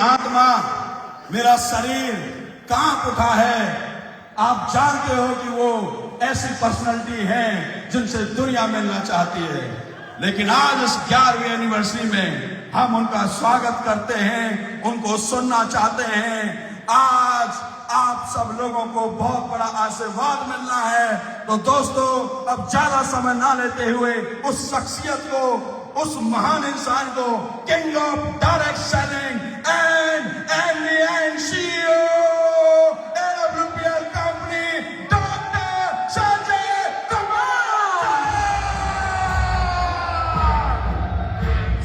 आत्मा, मेरा शरीर कांप उठा है। आप जानते हो कि वो ऐसी पर्सनालिटी है जिनसे दुनिया मिलना चाहती है, लेकिन आज इस 11वीं एनिवर्सरी में हम उनका स्वागत करते हैं, उनको सुनना चाहते हैं। आज आप सब लोगों को बहुत बड़ा आशीर्वाद मिलना है। तो दोस्तों, अब ज्यादा समय ना लेते हुए उस शख्सियत को, उस महान इंसान को, king of direct selling and MD CEO AWPL company, doctor Sanjay Kumar.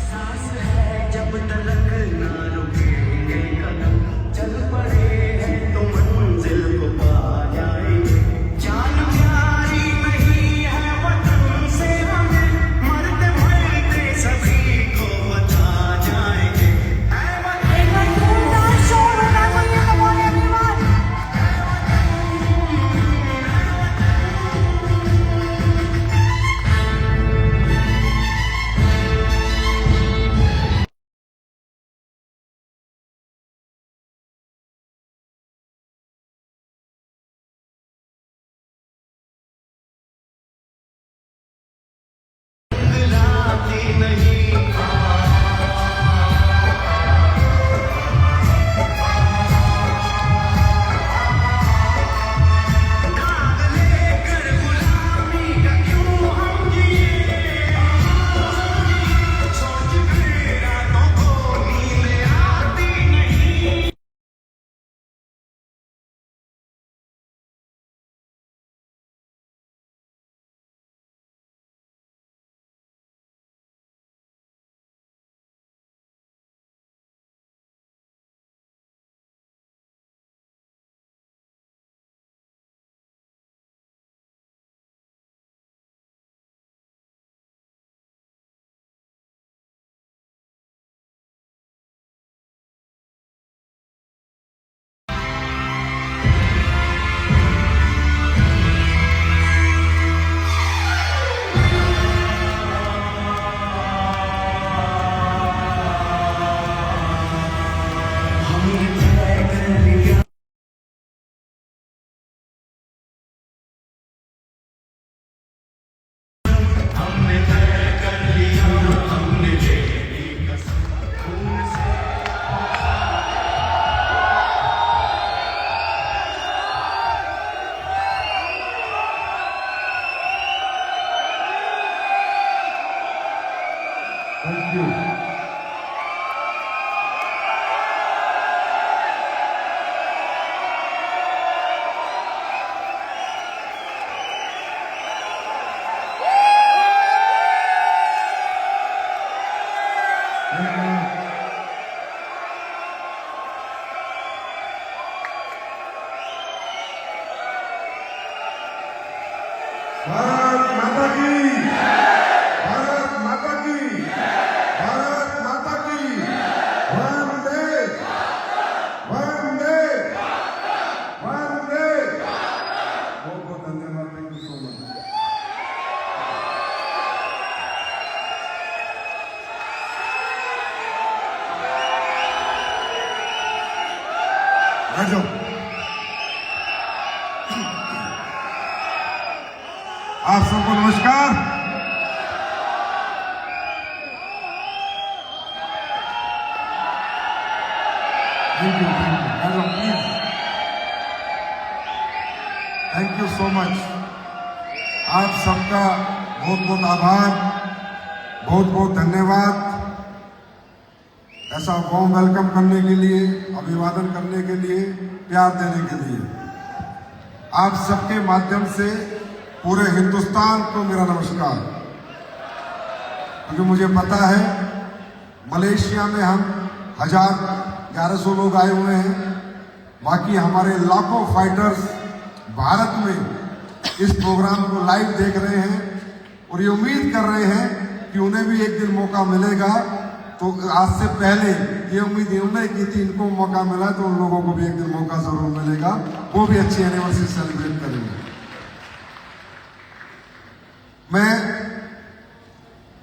सांस है जब तलक ना रुकेंगे कदम, चल पड़े हैं तो मंजिल को पा जाएंगे। जान प्यारी नहीं है वतन से हमें, मरते मरते सभी को बचा जाएंगे। दिलाती नहीं दाग लेकर गुलामी का क्यों हम जिए, सोच के रातों को नींद आती नहीं। हमने तय कर लिया, हमने ले ली कसम खून से। Thank you. भारत माता की, भारत माता की, भारत माता की, वंदे वंदे वंदे। बहुत बहुत धन्यवाद। Thank you so much. बैठ जाओ। आप सबको नमस्कार। Thank you please. Thank you so much. आप सबका बहुत बहुत आभार, बहुत बहुत धन्यवाद ऐसा वार्म वेलकम करने के लिए, अभिवादन करने के लिए, प्यार देने के लिए। आप सबके माध्यम से पूरे हिंदुस्तान को मेरा नमस्कार। क्योंकि मुझे पता है मलेशिया में हम 1100 लोग आए हुए हैं, बाकी हमारे लाखों फाइटर्स भारत में इस प्रोग्राम को लाइव देख रहे हैं और ये उम्मीद कर रहे हैं कि उन्हें भी एक दिन मौका मिलेगा। तो आज से पहले ये उम्मीद इन्होंने की थी, इनको मौका मिला तो उन लोगों को भी एक दिन मौका जरूर मिलेगा, वो भी अच्छी एनिवर्सरी सेलिब्रेट करेंगे। मैं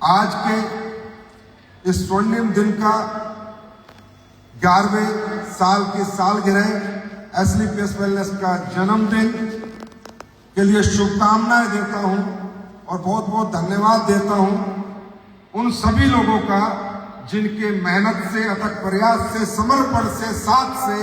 आज के इस स्वर्णिम दिन का 11वें साल की सालगिरह एसलीपीएस वेलनेस का जन्मदिन के लिए शुभकामनाएं देता हूं और बहुत बहुत धन्यवाद देता हूं उन सभी लोगों का जिनके मेहनत से, अथक प्रयास से, समर्पण से, साथ से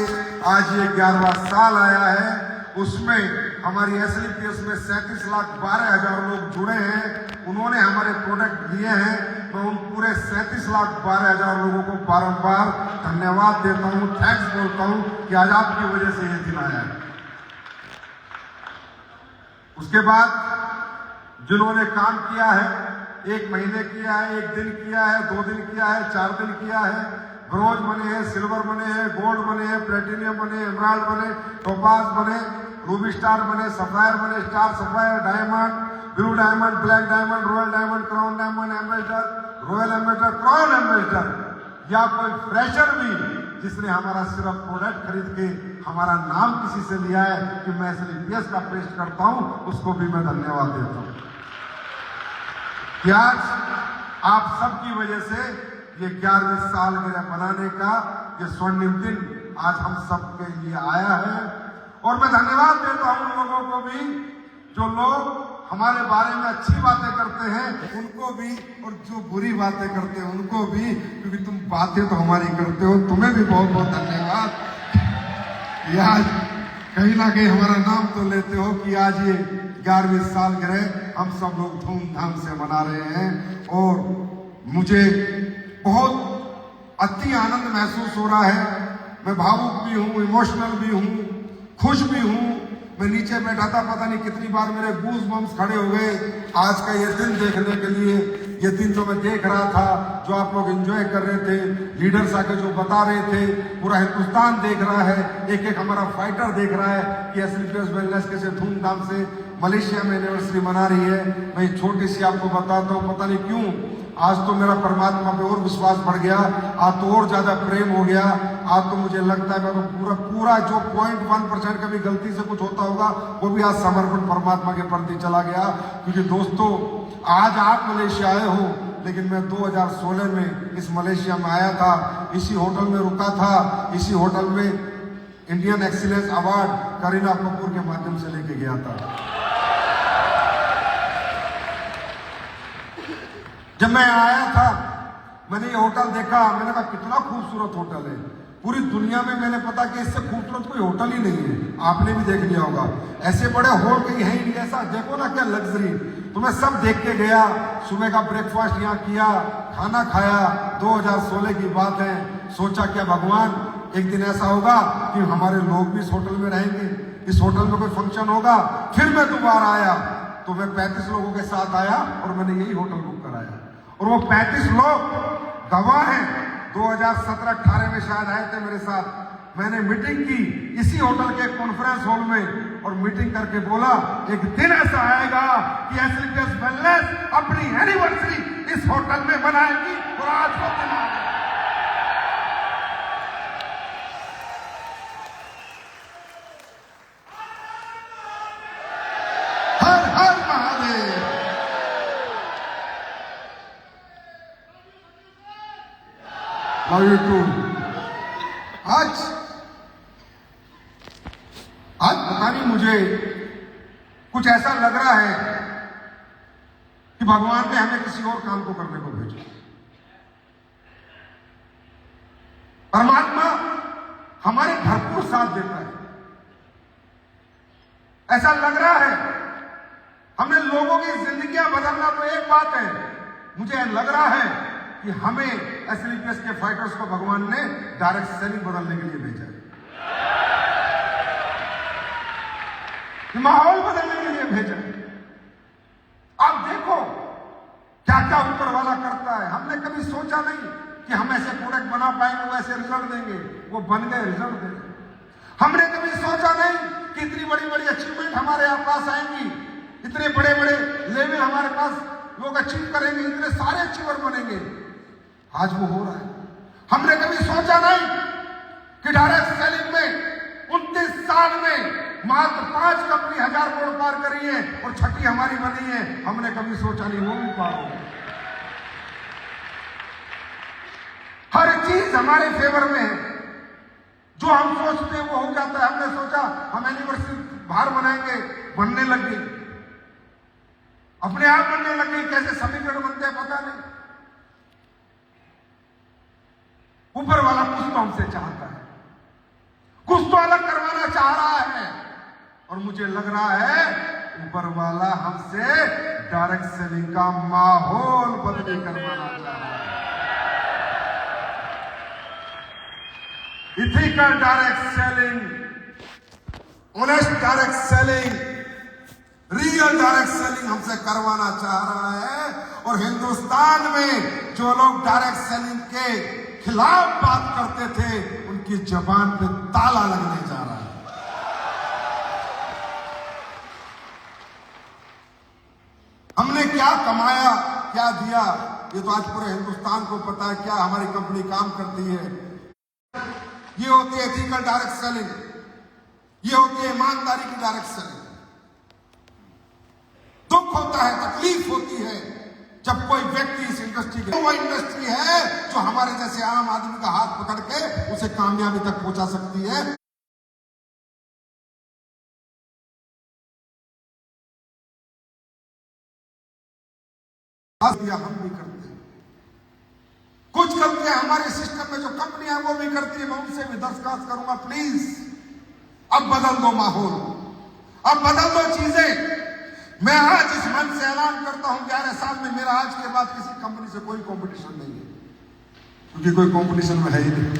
आज ये 11वां साल आया है। उसमें हमारी एसलीपीएस में 37,12,000 लोग जुड़े हैं। उन्होंने हमारे प्रोडक्ट लिए हैं। मैं उन पूरे 37,12,000 लोगों को बारंबार धन्यवाद देता हूं, थैंक्स बोलता हूं कि आज आपकी वजह से ये दिन आया है। उसके बाद जिन्होंने काम किया है, 1 महीने किया है, 1 दिन किया है, 2 दिन किया है, 4 दिन किया है, ब्रोंज बने हैं, सिल्वर बने हैं, गोल्ड बने हैं, प्लेटिनियम बने, एमराल्ड बने, टोपाज बने, रूबी स्टार बने, सफायर बने, star sapphire, diamond, blue diamond, black diamond, royal diamond, crown diamond, ambassador, royal ambassador, crown ambassador, या कोई फ्रेशर भी जिसने हमारा सिर्फ प्रोडक्ट खरीद के हमारा नाम किसी से लिया है कि मैं एसलीपीएस का पेस्ट करता हूं, उसको भी मैं धन्यवाद देता हूं कि आज आप सबकी वजह से ये 11वीं सालगिरह मनाने का ये स्वर्णिम दिन आज हम सबके लिए आया है। और मैं धन्यवाद देता हूं उन लोगों को भी जो लोग हमारे बारे में अच्छी बातें करते हैं, उनको भी, और जो बुरी बातें करते हैं उनको भी, क्योंकि तुम बातें तो हमारी करते हो। तुम्हें भी बहुत बहुत धन्यवाद। ये आज कहीं ना कहीं हमारा नाम तो लेते हो कि आज ये 11वीं सालगिरह हम सब लोग धूमधाम से मना रहे हैं। और मुझे बहुत अति आनंद महसूस हो रहा है। मैं भावुक भी हूँ, इमोशनल भी हूँ, खुश भी हूँ। मैं नीचे बैठा था, पता नहीं कितनी बार मेरे गूज बम्स खड़े हो गए आज का ये दिन देखने के लिए। ये दिन जो मैं देख रहा था, जो आप लोग एंजॉय कर रहे थे, लीडर्स आके जो बता रहे थे, पूरा हिंदुस्तान देख रहा है, एक एक हमारा फाइटर देख रहा है कि एसलीपीएस वेलनेस कैसे धूमधाम से मलेशिया में एनिवर्सरी मना रही है। मैं छोटी सी आपको बताता हूँ, पता नहीं क्यों आज तो मेरा परमात्मा पे और विश्वास बढ़ गया, आज तो और ज्यादा प्रेम हो गया। आज तो मुझे लगता है मैं तो पूरा जो 0.1% कभी गलती से कुछ होता होगा वो भी आज समर्पण परमात्मा के प्रति चला गया। क्योंकि दोस्तों, आज आप मलेशिया आए हो, लेकिन मैं 2016 में इस मलेशिया में आया था, इसी होटल में रुका था, इसी होटल में Indian excellence award Kareena Kapoor के माध्यम से लेके गया था। जब मैं आया था, मैंने ये होटल देखा, मैंने कहा कितना खूबसूरत होटल है। पूरी दुनिया में मैंने पता कि इससे खूबसूरत कोई होटल ही नहीं है। आपने भी देख लिया होगा, ऐसे बड़े होल कहीं है ही नहीं। ऐसा देखो ना, क्या लग्जरी। तो मैं सब देख के गया, सुबह का ब्रेकफास्ट यहाँ किया, खाना खाया। 2016 की बात है। सोचा क्या भगवान, एक दिन ऐसा होगा कि हमारे लोग भी इस होटल में रहेंगे, इस होटल में कोई फंक्शन होगा। फिर मैं दोबारा आया तो मैं 35 लोगों के साथ आया और मैंने यही होटल बुक कराया। और वो 35 लोग गवाह हैं, 2017-18 में शायद आए थे मेरे साथ। मैंने मीटिंग की इसी होटल के कॉन्फ्रेंस हॉल में और मीटिंग करके बोला, एक दिन ऐसा आएगा कि एसलीपीएस वेलनेस अपनी एनिवर्सरी इस होटल में मनाएगी। और आज वो दिन आ गया। हर हर महादेव। Love you too. आज पता नहीं, मुझे कुछ ऐसा लग रहा है कि भगवान ने हमें किसी और काम को करने को भेजा। परमात्मा हमारे भरपूर साथ देता है। ऐसा लग रहा है हमने लोगों की जिंदगियां बदलना तो एक बात है, मुझे लग रहा है कि हमें एसलीपीएस के फाइटर्स को भगवान ने डायरेक्ट सेलिंग बदलने के लिए भेजा है, माहौल बदलने के लिए भेजा है। आप देखो क्या क्या ऊपर वाला करता है। हमने कभी सोचा नहीं कि हम ऐसे प्रोडक्ट बना पाएंगे, वैसे रिजल्ट देंगे। वो बन गए, रिजल्ट देंगे। हमने कभी सोचा नहीं कि इतनी बड़ी बड़ी अचीवमेंट हमारे पास आएंगी, इतने बड़े बड़े लेवल हमारे पास लोग अचीव करेंगे, इतने सारे अचीवर बनेंगे। आज वो हो रहा है। हमने कभी सोचा नहीं कि डायरेक्ट सेलिंग में 29 साल में मात्र 5 कंपनी 1000 करोड़ पार करी है और 6ठी हमारी बनी है। हमने कभी सोचा नहीं वो भी पार होगा। हर चीज हमारे फेवर में है। बनाएंगे, बनने लग गई, अपने आप बनने लग गई। कैसे समीकरण बनते हैं पता नहीं। ऊपर वाला कुछ तो हमसे चाहता है, कुछ तो अलग करवाना चाह रहा है, और मुझे लग रहा है ऊपर वाला हमसे डायरेक्ट सेलिंग का माहौल बदली करवाना चाह रहा है। Ethical direct selling, honest direct selling, real direct selling हमसे करवाना चाह रहा है। और हिंदुस्तान में जो लोग डायरेक्ट सेलिंग के खिलाफ बात करते थे, उनकी जबान पे ताला लगने जा रहा है। हमने क्या कमाया, क्या दिया, ये तो आज पूरे हिंदुस्तान को पता है। क्या हमारी कंपनी काम करती है, ये होती है एथिकल डायरेक्ट सेलिंग, ये होती है ईमानदारी की डायरेक्ट सेलिंग। दुख होता है, तकलीफ होती है जब कोई व्यक्ति इस इंडस्ट्री के, वो इंडस्ट्री है जो हमारे जैसे आम आदमी का हाथ पकड़ के उसे कामयाबी तक पहुंचा सकती है। हम भी करते हैं, कुछ करते हैं हमारे सिस्टम में जो कंपनियां वो भी करती है। मैं उनसे भी दरखास्त करूंगा, प्लीज अब बदल दो माहौल, अब बदल दो चीजें। मैं आज इस मंच से ऐलान करता हूं 11 साल में मेरा आज के बाद किसी कंपनी से कोई कंपटीशन नहीं है, क्योंकि कोई कंपटीशन में है ही नहीं।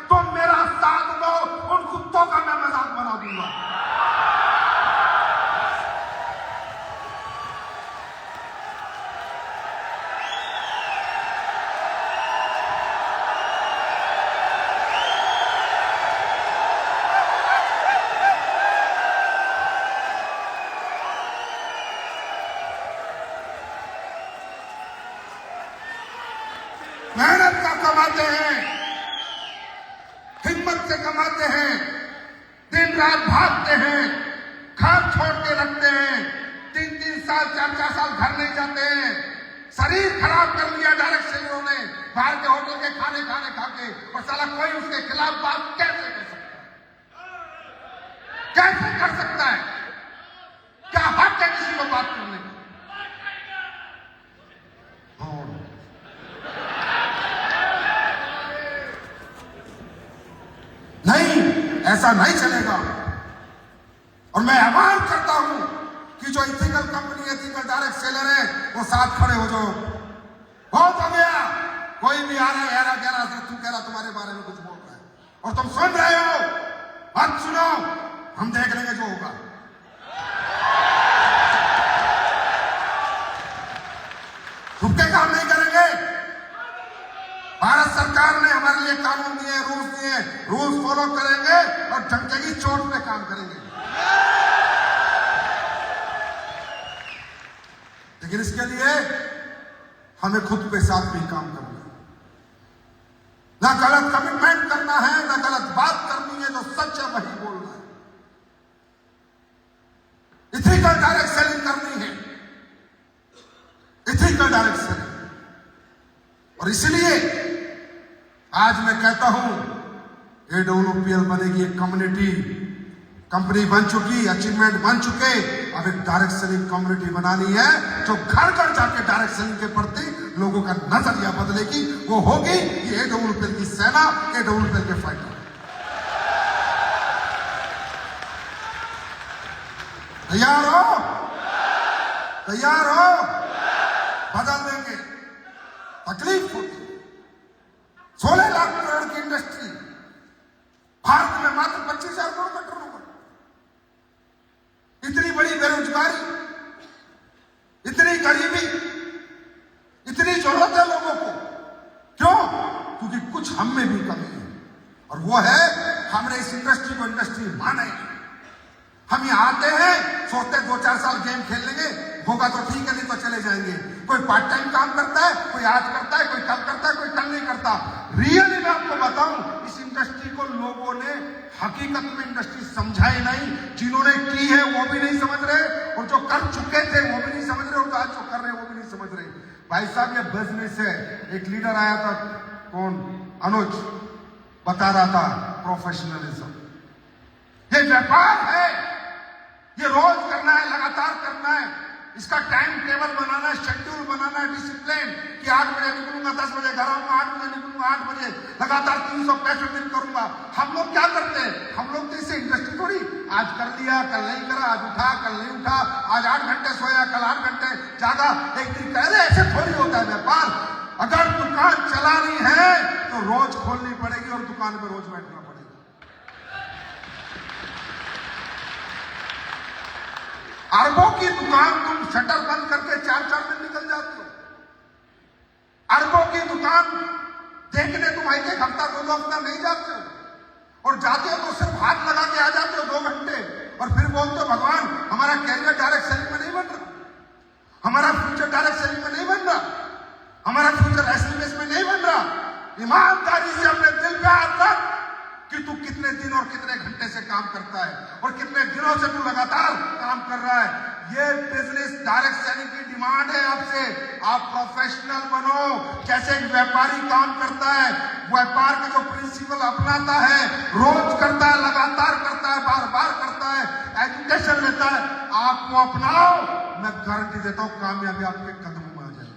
तो मेरा साथ दो, उन कुत्तों का मैं मजाक बना दूंगा। मेहनत का कमाते हैं, हिम्मत से कमाते हैं, दिन रात भागते हैं, घर छोड़ के रखते हैं, 3-3 साल 4-4 साल घर नहीं जाते हैं। शरीर खराब कर लिया डायरेक्ट सेलरों ने, बाहर के होटल के खाने खा के। और साला कोई उसके खिलाफ बात कैसे कर सकता है, कैसे कर सकता है? क्या हक है किसी को बात करने का? नहीं, ऐसा नहीं चलेगा। और मैं आह्वान करता हूं कि जो ethical company, ethical direct seller है, वो साथ खड़े हो जाओ। बहुत हो गया, कोई भी आ रहा है यारा कह रहा है, तू कह रहा तुम्हारे बारे में कुछ बोल रहा है, और तुम सुन रहे हो, मत सुनो, हम देख लेंगे जो होगा। छुप के काम नहीं करेंगे। भारत सरकार ने हमारे लिए कानून दिए, रूल्स दिए, रूल्स फॉलो करेंगे और डंके की चोट पे काम करेंगे। लेकिन इसके लिए हमें खुद पे साथ भी काम करना है, ना गलत कमिटमेंट करना है, ना गलत बात करनी है, जो सच है वही बोलना है। इथिकल डायरेक्ट सेलिंग करनी है, इथिकल डायरेक्ट सेलिंग। और इसलिए आज मैं कहता हूं AWPL बनेगी एक कम्युनिटी, कंपनी बन चुकी, अचीवमेंट बन चुके। अब एक डायरेक्ट सेलिंग कम्युनिटी बनानी है जो घर घर जाके डायरेक्ट सेलिंग के प्रति लोगों का नजरिया बदलेगी। वो होगी ये AWPL की सेना, AWPL के फाइटर। तैयार हो? तैयार हो? बदल देंगे। तकलीफ होती, 16 लाख करोड़ की इंडस्ट्री, भारत में मात्र 25,000 करोड़ का टर्नओवर, इतनी बड़ी बेरोजगारी, इतनी गरीबी, इतनी जरूरत है लोगों को। क्यों? क्योंकि कुछ हम में भी कमी है, और वो है हमने इस इंडस्ट्री को इंडस्ट्री माना ही। हम यहाँ आते हैं, सोचते 2-4 साल गेम खेल लेंगे, होगा तो ठीक है, नहीं तो चले जाएंगे। कोई पार्ट टाइम काम करता है, कोई आज करता है, कोई कल करता है, कोई कल नहीं करता। रियली मैं आपको बताऊं, इस इंडस्ट्री को लोगों ने हकीकत में इंडस्ट्री समझा ही नहीं। जिन्होंने की है वो भी नहीं समझ रहे, और जो कर चुके थे वो भी नहीं समझ रहे, और आज जो कर रहे हैं वो भी नहीं समझ रहे। भाई साहब, ये बिजनेस है। एक लीडर आया था, कौन, अनुज, बता रहा था प्रोफेशनलिज्म, ये व्यापार है। ये रोज करना है, लगातार करना है। इसका टाइम टेबल बनाना है, शेड्यूल बनाना है, डिसिप्लिन कि 8 बजे निकलूंगा, 10 बजे घर आऊंगा, 8 बजे निकलूंगा, 8 बजे लगातार 365 दिन करूंगा। हम लोग क्या करते हैं? हम लोग तो इससे इंडस्ट्री थोड़ी, आज कर लिया, कल नहीं करा, आज उठा, कल नहीं उठा, आज 8 घंटे सोया, कल 8 घंटे जागा, एक दिन कह रहे, ऐसे थोड़ी होता है व्यापार। अगर दुकान चलानी है तो रोज खोलनी पड़ेगी और दुकान में रोज बैठना पड़ेगा। अरबों की दुकान तुम शटर बंद करके 4-4 दिन निकल जाते हो। अरबों की दुकान देखने तुम एक हफ्ता 2 हफ्ता नहीं जाते हो, और जाते हो तो सिर्फ हाथ लगा के आ जाते हो 2 घंटे, और फिर बोलते हो भगवान हमारा कैरियर डायरेक्ट सेलिंग में नहीं बन रहा, हमारा फ्यूचर डायरेक्ट सेलिंग में नहीं बन रहा, हमारा फ्यूचर एसएमएस में नहीं बन रहा। ईमानदारी से अपने दिल पे हाथ रख कि तू कितने दिन और कितने घंटे से काम करता है और कितने दिनों से तू लगातार काम कर रहा है। ये बिजनेस डायरेक्ट सेलिंग की डिमांड है आपसे। आप प्रोफेशनल बनो, जैसे एक व्यापारी काम करता है, व्यापार के जो प्रिंसिपल अपनाता है, रोज करता है, लगातार करता है, बार बार करता है, एजुकेशन लेता है, आप वो अपनाओ, मैं गारंटी देता हूं कामयाबी आपके कदमों में आ जाएगी।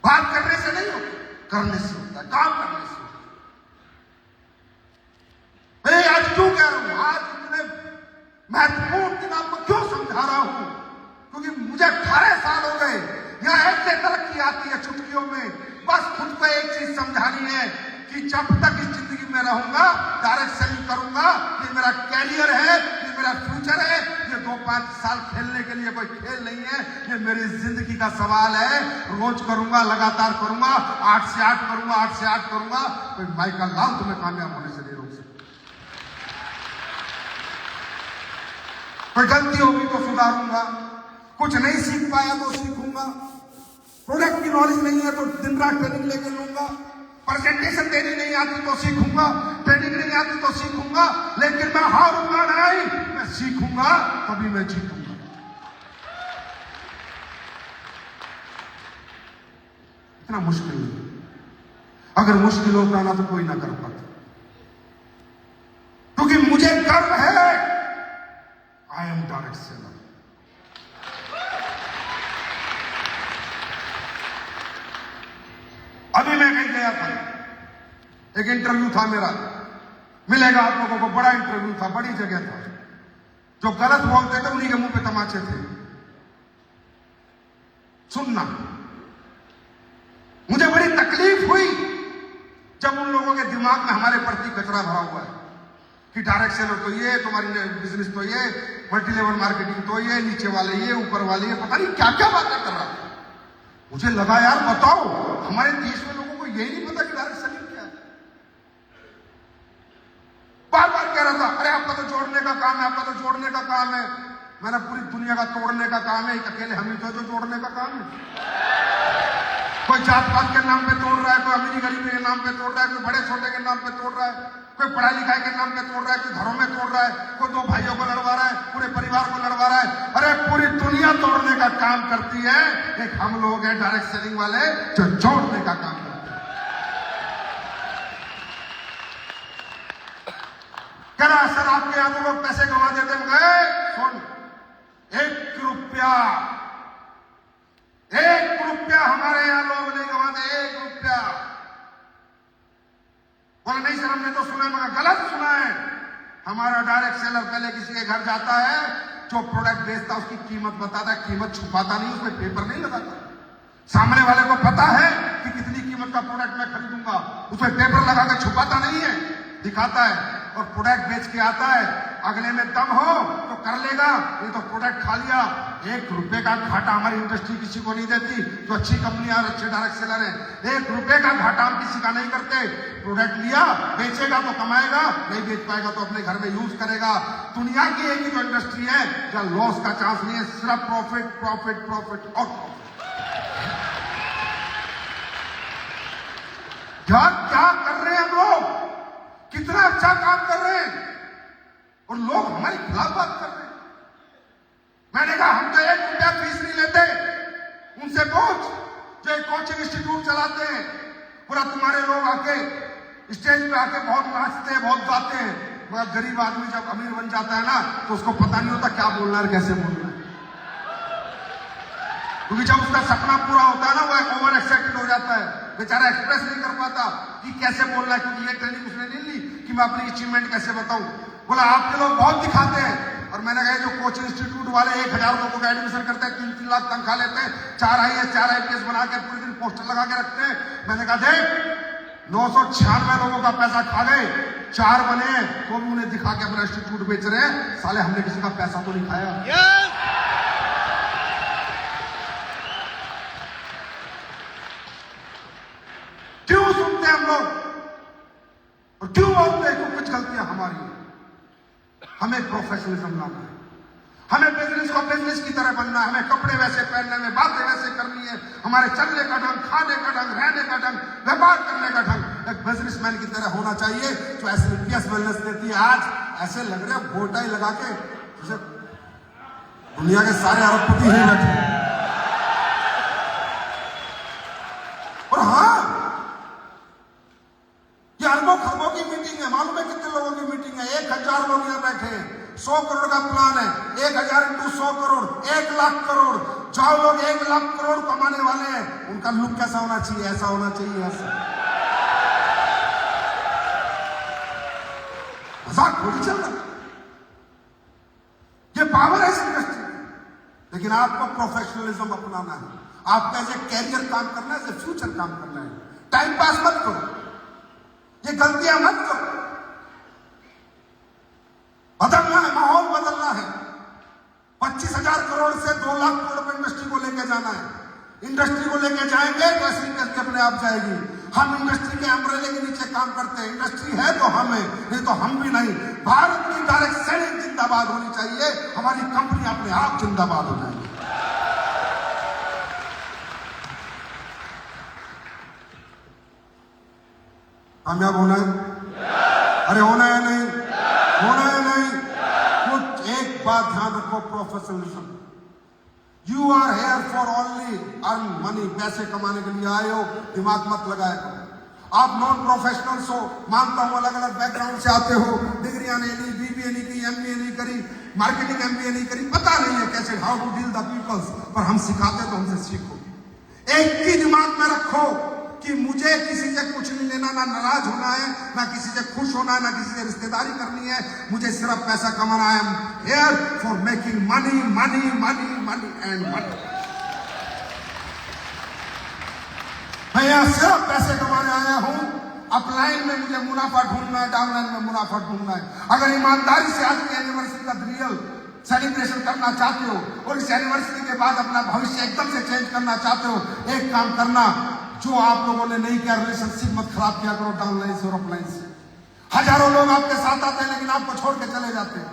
बात करने से नहीं होता, करने से होता है, काम करने से होता है। मैं आज क्यों कह रहा हूं, आज इतने महत्वपूर्ण दिन आपको क्यों समझा रहा हूं? क्योंकि मुझे 18 साल हो गए। यहां ऐसे तरक्की आती है चुटकियों में। बस खुद को एक चीज समझानी है कि जब तक इस जिंदगी में रहूंगा, डायरेक्ट सेलिंग करूंगा, ये मेरा कैरियर है, ये मेरा फ्यूचर है। ये 2-5 साल खेलने के लिए कोई खेल नहीं है, ये मेरी जिंदगी का सवाल है। रोज करूंगा, लगातार करूंगा, 8 से 8 करूंगा, 8 से 8 करूंगा। कोई माइकल लाल तुम्हें कामयाब होने से नहीं रोक सकता। कोई गलती होगी तो सुधारूंगा, कुछ नहीं सीख पाया तो सीखूंगा, प्रोडक्ट की नॉलेज नहीं है तो दिन रात ट्रेनिंग लेके लूंगा, प्रेजेंटेशन देनी नहीं आती तो सीखूंगा, ट्रेनिंग नहीं आती तो सीखूंगा, लेकिन मैं हारूंगा नहीं, मैं सीखूंगा, तभी मैं जीतूंगा। इतना मुश्किल नहीं, अगर मुश्किल होता ना तो कोई ना कर पाता। क्योंकि मुझे गर्व है, आई एम डायरेक्ट सेलर। अभी मैं कहीं गया था, एक इंटरव्यू था मेरा, मिलेगा आप लोगों को, बड़ा इंटरव्यू था, बड़ी जगह था। जो गलत बोलते थे उन्हीं के मुंह पे तमाचे थे। सुनना, मुझे बड़ी तकलीफ हुई जब उन लोगों के दिमाग में हमारे प्रति कचरा भरा हुआ है कि डायरेक्ट सेलर तो ये, तुम्हारी बिजनेस तो ये, मल्टी लेवल मार्केटिंग तो ये, नीचे वाले ये, ऊपर वाले ये, पता नहीं क्या क्या बातें कर रहा था। मुझे लगा यार बताओ, हमारे देश में लोगों को यही नहीं पता कि डायरेक्ट सेलिंग क्या है। बार बार कह रहा था, अरे आपका तो जोड़ने का काम है, आपका तो जोड़ने का काम है। मैंने पूरी दुनिया का तोड़ने का काम है, एक अकेले हम ही तो जो जोड़ने का काम है। कोई जात पात के नाम पे तोड़ रहा है, कोई अमीरी गरीबी के नाम पे तोड़ रहा है, कोई बड़े छोटे के नाम पे तोड़ रहा है, कोई पढ़ाई लिखाई के नाम पे तोड़ रहा है, कोई घरों में तोड़ रहा है, कोई 2 भाइयों को लड़वा रहा है, पूरे परिवार को लड़वा रहा है। अरे पूरी दुनिया तोड़ने का काम करती है, एक हम लोग हैं डायरेक्ट सेलिंग वाले जो जोड़ने का काम करते हैं। कह रहा सर आपके यहां तो लोग पैसे कमा देते हैं। सुन, 1 रुपया हमारे यहां लोग नहीं कमाते, 1 रुपया। बोला नहीं सर हमने तो सुना है, मगर गलत सुना है। हमारा डायरेक्ट सेलर पहले किसी के घर जाता है, जो प्रोडक्ट बेचता है उसकी कीमत बताता है, कीमत छुपाता नहीं, उसमें पेपर नहीं लगाता। सामने वाले को पता है कि कितनी कीमत का प्रोडक्ट मैं खरीदूंगा, उसमें पेपर लगा के छुपाता नहीं है, दिखाता है और प्रोडक्ट बेच के आता है। अगले में दम हो तो कर लेगा, ये तो प्रोडक्ट खा लिया। 1 रुपए का घाटा हमारी इंडस्ट्री किसी को नहीं देती। जो अच्छी कंपनियां और अच्छे डायरेक्ट सेलर है, 1 रुपए का घाटा हम किसी का नहीं करते। प्रोडक्ट लिया, बेचेगा तो कमाएगा, नहीं बेच पाएगा तो अपने घर में यूज करेगा। दुनिया की एक ही जो इंडस्ट्री है जहां लॉस का चांस नहीं है, सिर्फ प्रॉफिट प्रॉफिट प्रॉफिट और प्रॉफिट। क्या कर रहे हैं हम लोग, कितना अच्छा काम कर रहे हैं, और लोग हमारी खिलाफ बात कर रहे हैं। मैंने कहा हम तो 1 रुपया फीस नहीं लेते। उनसे पूछ जो एक कोचिंग इंस्टीट्यूट चलाते हैं, पूरा तुम्हारे लोग आके स्टेज पे आके बहुत नाचते हैं, बहुत गाते हैं, मगर गरीब आदमी जब अमीर बन जाता है ना तो उसको पता नहीं होता क्या बोलना है, कैसे बोलना है। क्योंकि जब उसका सपना पूरा होता है ना, वो ओवर एक्साइटेड हो जाता है, बेचारा एक्सप्रेस नहीं कर पाता कि कैसे बोलना है, क्योंकि ये ट्रेनिंग उसने नहीं ली कि मैं अपनी अचीवमेंट कैसे बताऊं। बोला आपके लोग बहुत दिखाते हैं, और मैंने कहा जो कोचिंग इंस्टीट्यूट वाले 1000 लोगों का एडमिशन करते हैं, 3-3 लाख तनख्वाह लेते हैं, 4 IAS 4 IPS बना के पूरे दिन पोस्टर लगा के रखते हैं। मैंने कहा देख 996 लोगों का पैसा खा गए, 4 बने तो भी उन्हें दिखा के अपना इंस्टीट्यूट बेच रहे हैं। साले हमने किसी का पैसा तो नहीं खाया। क्यों सुनते हैं हम लोग और क्यों बोलते हैं कि कुछ गलतियां हमारी हैं? हमें प्रोफेशनलिज्म लाना है, हमें बिजनेस को बिजनेस की तरह बनना है, हमें कपड़े वैसे पहनने में, बातें वैसे करनी है, हमारे चलने का ढंग, खाने का ढंग, रहने का ढंग, व्यापार करने का ढंग एक बिजनेसमैन की तरह होना चाहिए। जो SLPS वेलनेस देती है, आज ऐसे लग रहे हैं बोटाई लगा के जैसे दुनिया के सारे अरबपति ही बैठे। और हाँ, ये अरबों खरबों की मीटिंग है। मालूम है कितने लोगों की मीटिंग है? 1000 लोग यहाँ बैठे हैं। 100 करोड़ का प्लान है। 1000 × 100 करोड़ 1 लाख करोड़। जो लोग 1 लाख करोड़ कमाने वाले हैं, उनका लुक कैसा होना चाहिए? ऐसा होना चाहिए, ऐसा। मजाक थोड़ी चल रहा। ये पावर है इस इंडस्ट्री में, लेकिन आपको प्रोफेशनलिज्म अपनाना है, आपका एज ए कैरियर काम करना है, एज ए फ्यूचर काम करना है। टाइम पास मत करो, ये गलतियां मत करो। बदलना है, माहौल बदलना है। 25,000 करोड़ से 2 लाख करोड़ पर इंडस्ट्री को लेकर जाना है। इंडस्ट्री को लेकर जाएंगे तो ऐसी इंडस्ट्री अपने आप जाएगी। हम इंडस्ट्री के अम्ब्रेले के नीचे काम करते हैं। इंडस्ट्री है तो हम है, नहीं तो हम भी नहीं। भारत की डायरेक्ट सेलिंग जिंदाबाद होनी चाहिए, हमारी कंपनी अपने आप जिंदाबाद हो जाएगी। कामयाब होना है, अरे होना है नहीं, होना है नहीं। कुछ एक बात ध्यान रखो, professionalism. You are here for only earn money, पैसे कमाने के लिए आए हो, दिमाग मत लगाया करो। आप नॉन प्रोफेशनल्स हो, मानता हूं अलग अलग बैकग्राउंड से आते हो, डिग्रियां नहीं ली, BBA नहीं की, MBA नहीं करी, मार्केटिंग MBA नहीं करी, पता नहीं है कैसे how to deal the peoples, पर हम सिखाते तो हमसे सीखो। एक ही दिमाग में रखो कि मुझे किसी से कुछ नहीं लेना, ना नाराज होना है, ना किसी से खुश होना है, ना किसी से रिश्तेदारी करनी है। मुझे सिर्फ पैसा कमाना है। I am here for making money, money, money, money and money. मैं यहाँ सिर्फ पैसे कमाने आया हूं। अपलाइन में मुझे मुनाफा ढूंढना है, डाउनलाइन में मुनाफा ढूंढना है। अगर ईमानदारी से आज की एनिवर्सरी का रियल सेलिब्रेशन करना चाहते हो और इस एनिवर्सरी के बाद अपना भविष्य एकदम से चेंज करना चाहते हो, एक काम करना, जो आप लोगों ने नहीं किया, रिलेशनशिप मत खराब किया करो डाउनलाइन से और अपलाइन से। हजारों लोग आपके साथ आते हैं लेकिन आपको छोड़ के चले जाते हैं।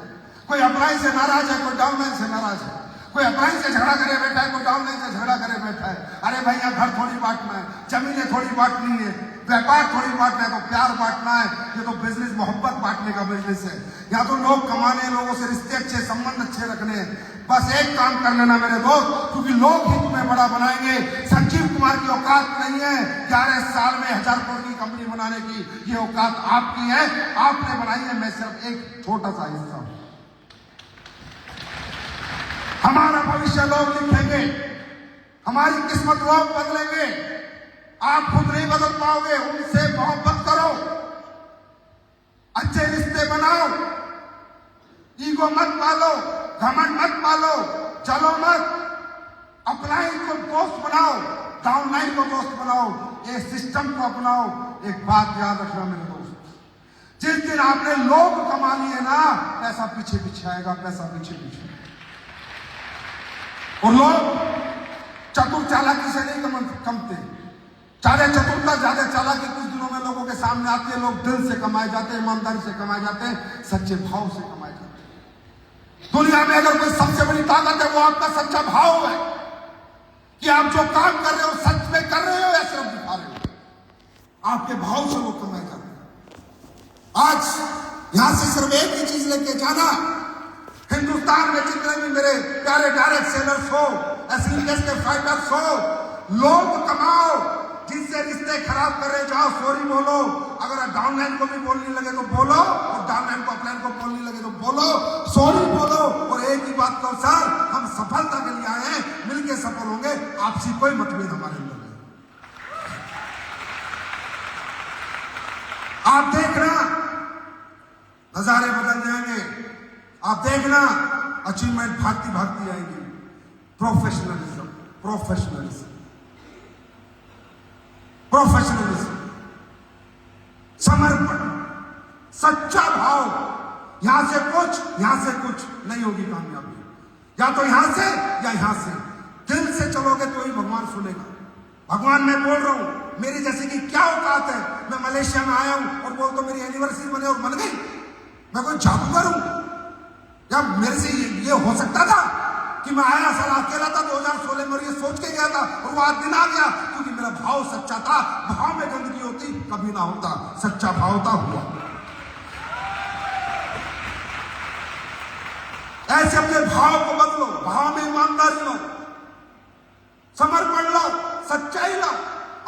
कोई अपलाइन से नाराज है, कोई डाउनलाइन से नाराज है, कोई अपलाइन से झगड़ा करे बैठा है, कोई डाउनलाइन से झगड़ा करे बैठा है। अरे भैया, घर थोड़ी बांटना है, जमीनें थोड़ी बांटनी है, व्यापार थोड़ी बांटना है, तो प्यार बांटना है। ये तो बिजनेस मोहब्बत बांटने का बिजनेस है। या तो लोग कमाने, लोगों से रिश्ते अच्छे, संबंध अच्छे रखने हैं। बस एक काम कर लेना मेरे दोस्त, क्योंकि लोग ही तुम्हें बड़ा बनाएंगे। संजीव कुमार की औकात नहीं है 11 साल में 1000 करोड़ की कंपनी बनाने की। ये औकात आपकी है, आपने बनाई है, मैं सिर्फ एक छोटा सा हिस्सा हूं। हमारा भविष्य लोग लिखेंगे, हमारी किस्मत लोग बदलेंगे। आप खुद नहीं बदल पाओगे, उनसे मोहब्बत करो, अच्छे रिश्ते बनाओ, ईगो मत पालो, घमंड मत पालो, चलो मत। अपलाइन को दोस्त बनाओ, डाउनलाइन को दोस्त बनाओ, ये सिस्टम को अपनाओ। एक बात याद रखना मेरे दोस्त, जिस दिन आपने लोग कमा लिए ना, पैसा पीछे पीछे आएगा, पैसा पीछे पीछे। और लोग चतुर चालाकी से नहीं कमते। चाहे चतुरता ज्यादा चालाकी कुछ दिनों में लोगों के सामने आती है। लोग दिल से कमाए जाते हैं, ईमानदारी से कमाए जाते हैं, सच्चे भाव से कमाए जाते हैं। दुनिया में अगर कोई सबसे बड़ी ताकत है, वो आपका सच्चा भाव है कि आप जो काम कर रहे हो सच में कर रहे हो या सिर्फ दिखा रहे हो। आपके भाव से वो कमाए जाते हैं। आज यहां से सिर्फ एक ही चीज लेके जाना, हिंदुस्तान में जितने भी मेरे प्यारे डायरेक्ट सेलर्स हो, SLPS के फाइटर्स हो, लोग कमाओ, जिससे रिश्ते खराब कर रहे जाओ सॉरी बोलो। अगर डाउनलाइन को भी बोलने लगे तो बोलो, और डाउनलाइन को अपलाइन को बोलने लगे तो बोलो, सॉरी बोलो। और एक ही बात कहो, सर हम सफलता के लिए आए हैं, मिलके सफल होंगे, आपसी कोई मतभेद हमारे अंदर नहीं। आप देखना नजारे बदल जाएंगे, आप देखना अचीवमेंट भागती भागती आएंगी। प्रोफेशनलिज्म, प्रोफेशनलिज्म, प्रोफेशनलिज्म, समर्पण, सच्चा भाव। यहां से कुछ नहीं होगी कामयाबी, या तो यहां से या यहां से। दिल से चलोगे तो ही भगवान सुनेगा। भगवान मैं बोल रहा हूं, मेरी जैसे कि क्या औकात है, मैं मलेशिया में आया हूं और बोल तो मेरी एनिवर्सरी बने और बन गई। मैं कोई जादूगर हूं? या मेरे से ये हो सकता था कि मैं आया साला अकेला था 2016 में और ये सोच के गया था और वो आज दिन आ गया, क्योंकि मेरा भाव सच्चा था। भाव में गंदगी होती कभी ना होता, सच्चा भाव था, हुआ। ऐसे अपने भाव को बदलो, भाव में ईमानदारी लो, समर्पण लो, सच्चाई लो,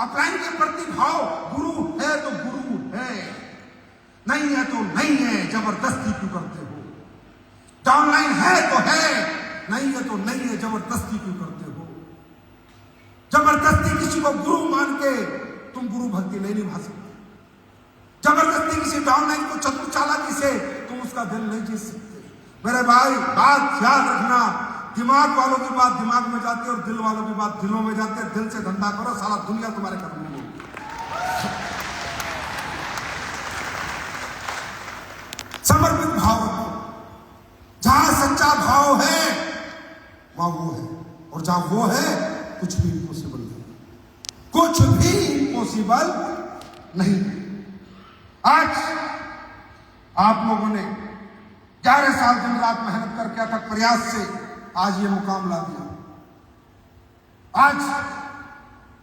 अपलाइन के प्रति भाव। गुरु है तो गुरु है, नहीं है तो नहीं है, जबरदस्ती क्यों करते हो? डाउनलाइन है तो है, नहीं है तो नहीं है, जबरदस्ती क्यों करते हो? जबरदस्ती किसी को गुरु मान के तुम गुरु भक्ति नहीं निभा सकते। जबरदस्ती किसी डाउनलाइन को चतुर चालाकी से तुम उसका दिल नहीं जीत सकते। मेरे भाई बात याद रखना, दिमाग वालों की बात दिमाग में जाती है और दिल वालों की बात दिलों में जाती है। दिल से धंधा करो, सारा दुनिया तुम्हारे कदमों में। समर्पित भाव रखो। जहां सच्चा भाव है वहां वो है, और जहां वो है कुछ भी इम्पॉसिबल नहीं, कुछ भी इम्पॉसिबल नहीं। आज आप लोगों ने 11 साल दिन रात मेहनत करके अथक प्रयास से आज ये मुकाम ला दिया। आज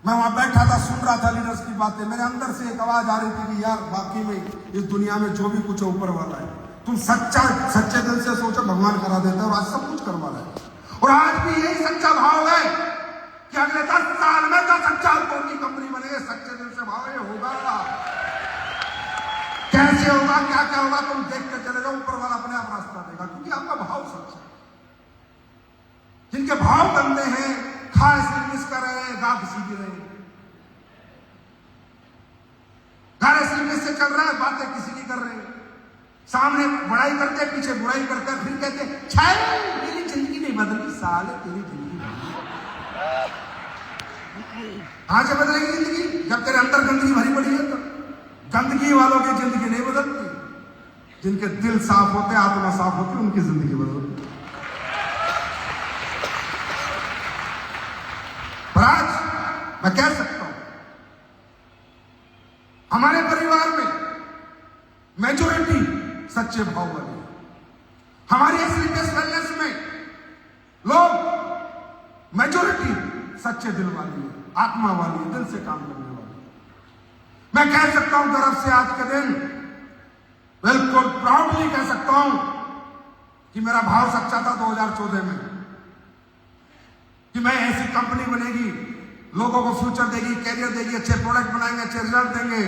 मैं वहां बैठा था, सुन रहा था लीडर्स की बातें, मेरे अंदर से एक आवाज आ रही थी कि यार वाकई में इस दुनिया में जो भी कुछ है ऊपर वाला है। तुम सच्चे दिल से सोचो, भगवान करा देता है और आज सब कुछ करवा रहा है। और आज भी यही सच्चा भाव है कि अगले 10 साल में 10,000 करोड़ की कंपनी बनेगी। सच्चे दिल से भाव ये होगा। कैसे होगा, क्या क्या होगा, तुम देखते चले जाओ, ऊपर वाला अपने आप रास्ता देगा, क्योंकि आपका भाव सच है। जिनके भाव गंदे हैं, खा इसलिए मिस कर रहे हैं, गा किसी की रहे, घर इसलिए से चल रहा है, बातें किसी की कर रहे हैं, सामने बड़ाई करते पीछे बुराई करते, फिर कहते छाए मेरी जिंदगी नहीं बदली। साले तेरी जिंदगी कहां से बदलेगी जिंदगी? जब तेरे अंदर गंदगी भरी पड़ी है। तो गंदगी वालों की जिंदगी नहीं बदलती, जिनके दिल साफ होते, आत्मा साफ होती, उनकी जिंदगी बदलती। पर आज मैं कह सकता हूं, हमारे परिवार में मेजोरिटी सच्चे भाव वाले, हमारी एसलीपीएस वेलनेस में लोग मेजोरिटी सच्चे दिल वाली है, आत्मा वाली है, दिल से काम करने वाली। मैं कह सकता हूं गर्व से आज के दिन, बिल्कुल प्राउडली कह सकता हूं कि मेरा भाव सच्चा था 2014 में, कि मैं ऐसी कंपनी बनेगी, लोगों को फ्यूचर देगी, कैरियर देगी, अच्छे प्रोडक्ट बनाएंगे, अच्छे रिजल्ट देंगे।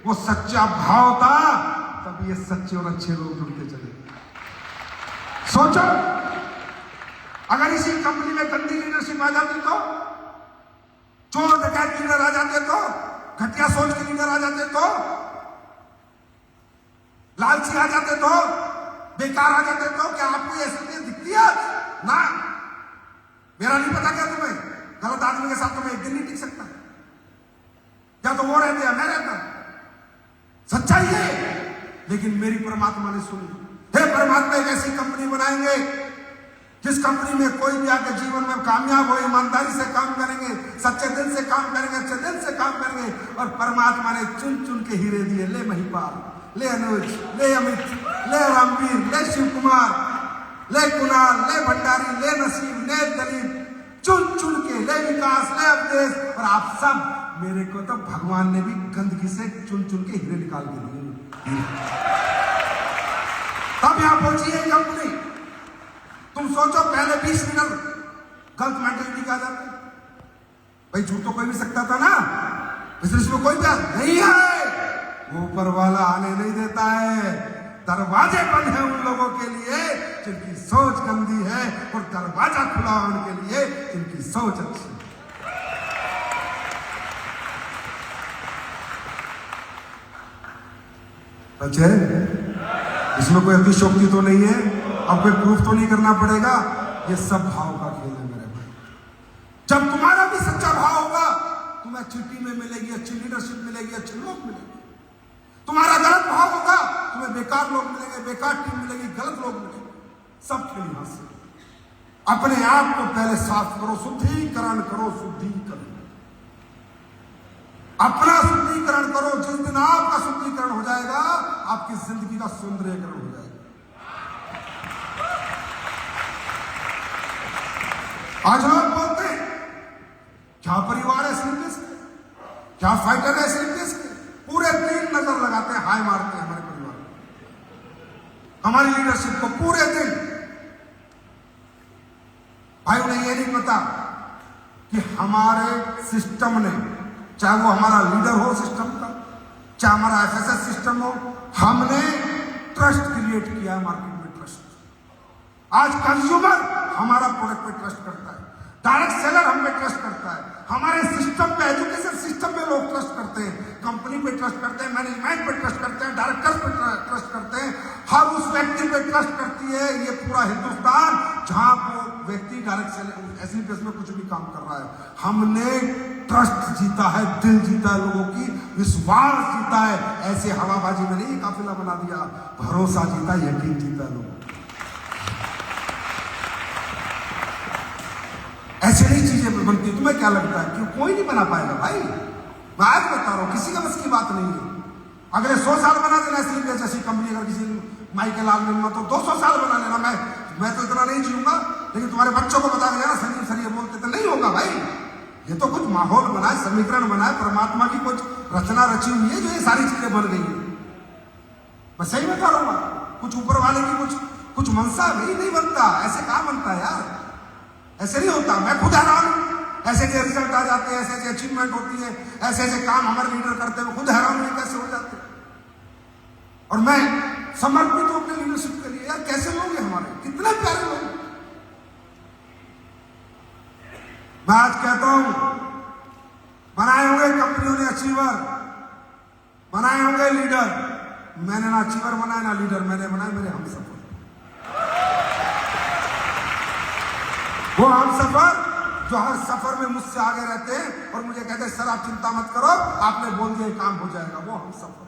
वो सच्चा भाव था, तब ये सच्चे और अच्छे लोग जुड़ते चले। सोचो अगर इसी कंपनी में गंदी लीडरशिप आ जाती तो, चोर डकैत लीडर आ जाते तो, घटिया सोच के लीडर आ जाते तो, लालची आ जाते तो, बेकार आ जाते तो, क्या आपको ये असलियत दिखती है? ना, मेरा नहीं पता क्या तुम्हें, गलत आदमी के साथ तुम्हें एक दिन नहीं टिक सकता, या तो वो रहते हैं मैं रहता। सच्चाई है, लेकिन मेरी परमात्मा ने सुनी। हे परमात्मा, एक ऐसी कंपनी बनाएंगे जिस कंपनी में कोई भी आके जीवन में कामयाब हो, ईमानदारी से काम करेंगे, सच्चे दिल से काम करेंगे, अच्छे दिल से काम करेंगे। और परमात्मा ने चुन चुन के हीरे दिए, ले महिपाल, ले अनुज, ले अमित, ले रामवीर, ले शिव कुमार, ले कुणाल, ले भंडारी, ले नसीम, ले दलीप, चुन चुन के, ले विकास, ले अवधेश। और आप सब, मेरे को तो भगवान ने भी गंदगी से चुन चुन के हीरे निकाल के दिए। तब यहां पहुंची है कंपनी। तुम सोचो पहले 20 मिनट गलत मेंटेलिटी का जाते, भाई झूठ तो कोई भी सकता था ना, बिजनेस में कोई प्यार नहीं है, वो ऊपर वाला आने नहीं देता है। दरवाजे बंद हैं उन लोगों के लिए जिनकी सोच गंदी है, और दरवाजा खुला है उनके लिए जिनकी सोच अच्छी है। अच्छा, इसमें कोई अतिशोक्ति तो नहीं है, अब कोई प्रूफ तो नहीं करना पड़ेगा। ये सब भाव का खेल है मेरे भाई। जब तुम्हारा भी सच्चा भाव होगा, तुम्हें अच्छी टीमें मिलेगी, अच्छी लीडरशिप मिलेगी, अच्छे लोग मिलेंगे। तुम्हारा गलत भाव होगा, तुम्हें बेकार लोग मिलेंगे, बेकार टीम मिलेगी, गलत लोग मिलेंगे। सब खेल यहां से। अपने आप को पहले साफ करो, शुद्धिकरण करो, शुद्धिकरण, अपना शुद्धिकरण करो। जिस दिन आपका शुद्धिकरण हो जाएगा, आपकी जिंदगी का सौंदर्यकरण हो जाएगा। आज लोग बोलते हैं क्या परिवार है स्लिम देश के, क्या फाइटर है स्लिम देश के, पूरे दिन नजर लगाते हैं, हाय मारते हैं हमारे परिवार, हमारी लीडरशिप को पूरे दिन। भाई उन्हें यह नहीं पता कि हमारे सिस्टम ने, चाहे वो हमारा लीडर हो सिस्टम का, चाहे हमारा एफएसएस सिस्टम हो, हमने ट्रस्ट क्रिएट किया है मार्केट में। ट्रस्ट आज कंज्यूमर हमारा प्रोडक्ट पे ट्रस्ट करता है, डायरेक्ट सेलर हम पे ट्रस्ट करता है, हमारे सिस्टम पे, एजुकेशन सिस्टम पे लोग ट्रस्ट करते हैं, कंपनी पे ट्रस्ट करते हैं, मैनेजमेंट पे ट्रस्ट करते हैं, डायरेक्टर्स पे ट्रस्ट करते हैं, हर उस व्यक्ति पे ट्रस्ट करती है ये पूरा हिंदुस्तान जहां वो व्यक्ति डायरेक्ट सेलर ऐसी बेस में कुछ भी काम कर रहा है। हमने ट्रस्ट जीता है, दिल जीता है, लोगों की विश्वास जीता है। ऐसे हवाबाजी में नहीं काफिला बना दिया, भरोसा जीता, यकीन जीता लोगों। ऐसे नहीं चीजें बनती। तुम्हें क्या लगता है कि कोई नहीं बना पाएगा? भाई मैं आज बता रहा हूं, किसी का बस की बात नहीं है। अगले 100 साल बना देना ऐसी जैसी कंपनी, अगर किसी माइकल आर्मिन तो 200 साल बना लेना। मैं तो इतना नहीं जीऊंगा, लेकिन तुम्हारे बच्चों को बता देना संजीव सर ये बोलते तो नहीं होगा भाई। ये तो कुछ माहौल बना है, समीकरण बना है, परमात्मा की कुछ रचना रची हुई है जो ये सारी चीजें बन गई है। मैं सही बता रहा हूँ, कुछ ऊपर वाले की कुछ मनसा नहीं बनता। ऐसे कहाँ बनता है यार, ऐसे नहीं होता। मैं खुद हैरान हूं, ऐसे ऐसे रिजल्ट आ जाते हैं, ऐसे ऐसे अचीवमेंट होती है, ऐसे ऐसे काम हमारे लीडर करते हैं, खुद हैरान हूं कैसे हो जाते हैं। और मैं समर्पित हूं अपने लीडरशिप के लिए। यार कैसे लोग हैं हमारे, कितने प्यारे लोग। मैं आज कहता हूं, बनाए होंगे कंपनियों ने अचीवर, बनाए होंगे लीडर। मैंने ना अचीवर बनाया ना लीडर, मैंने बनाए मेरे हमसफर। वो हमसफर जो हर सफर में मुझसे आगे रहते हैं और मुझे कहते हैं सर आप चिंता मत करो, आपने बोल दिया काम हो जाएगा। वो हमसफर,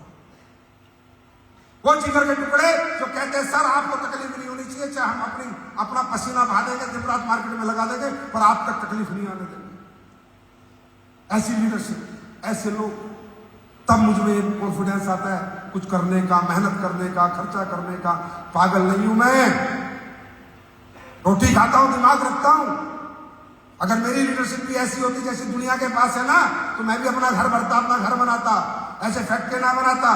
वो जिगर के टुकड़े जो कहते हैं सर आपको तकलीफ नहीं होनी चाहिए, चाहे हम अपना पसीना बहा देंगे, दिन रात मार्केट में लगा देंगे, पर आप तक तकलीफ नहीं आने देंगे। ऐसी लीडरशिप, ऐसे लोग, तब मुझ में एक कॉन्फिडेंस आता है कुछ करने का, मेहनत करने का, खर्चा करने का। पागल नहीं हूं मैं, रोटी खाता हूं, दिमाग रखता हूं। अगर मेरी लीडरशिप भी ऐसी होती जैसी दुनिया के पास है ना, तो मैं भी अपना घर भरता, अपना घर बनाता, ऐसे फैक्ट्री ना बनाता,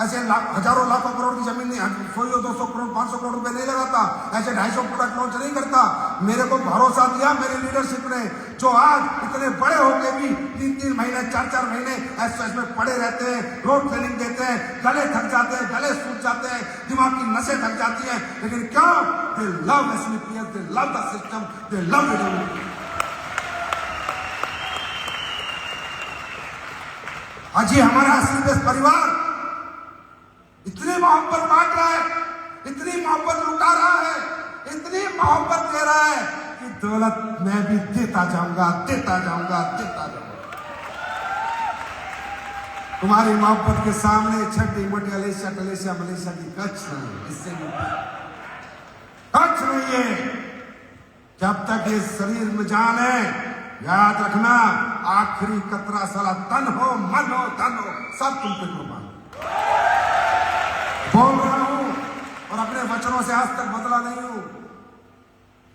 ऐसे हजारों लाखों करोड़ की जमीन नहीं, 100-200 करोड़ 500 करोड़ रुपए नहीं लगाता, ऐसे 250 प्रोडक्ट लॉन्च नहीं करता। मेरे को भरोसा दिया मेरी लीडरशिप ने, जो आज इतने बड़े होके भी 3-3 महीने 4-4 महीने एसएस में पड़े रहते हैं, रोड ट्रेनिंग देते हैं, गले थक जाते हैं, गले सूख जाते हैं, दिमाग की नसें थक जाती हैं, लेकिन क्यों? They love SLPS, they love the system, they love it. आज ये हमारा एसलीपीएस परिवार इतनी मोहब्बत बांट रहा है, इतनी मोहब्बत लुटा रहा है, इतनी मोहब्बत दे रहा है कि दौलत मैं भी देता जाऊंगा, देता जाऊंगा, देता जाऊंगा। तुम्हारी मोहब्बत के सामने छठी मोटी मलेशिया की कच्छ नहीं, इससे कच्छ नहीं है। जब तक ये शरीर में जान है, याद रखना आखिरी कतरा साला तन हो, मन हो, धन हो, सब तुम पे कुर्बान। बोल रहा हूं और अपने वचनों से आज तक बदला नहीं हूं।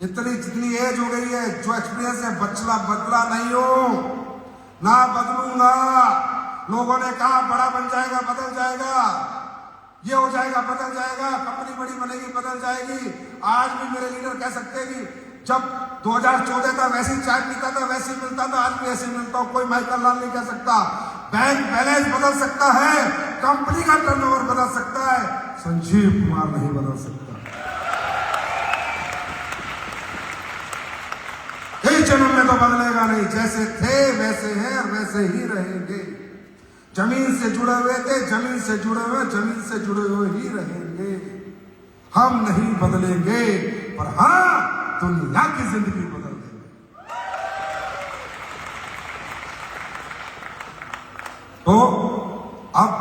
इतनी जितनी एज हो गई है, जो एक्सपीरियंस है, बदला नहीं हूं, ना बदलूंगा। लोगों ने कहा बड़ा बन जाएगा, बदल जाएगा, ये हो जाएगा, बदल जाएगा, कंपनी बड़ी बनेगी, बदल जाएगी। आज भी मेरे लीडर कह सकते हैं कि जब 2014 था वैसे ही चाय पीता था, वैसे ही मिलता था, आज भी ऐसे मिलता हूं। कोई माइकल लाल नहीं कह सकता। बैंक बैलेंस बदल सकता है, कंपनी का टर्नओवर बदल सकता है, संजीव कुमार नहीं बदल सकता। इस जन्म में तो बदलेगा नहीं, जैसे थे वैसे हैं और वैसे ही रहेंगे। जमीन से जुड़े हुए थे, जमीन से जुड़े हुए, जमीन से जुड़े हुए ही रहेंगे। हम नहीं बदलेंगे, पर हाँ दुनिया की जिंदगी बदल देंगे। तो अब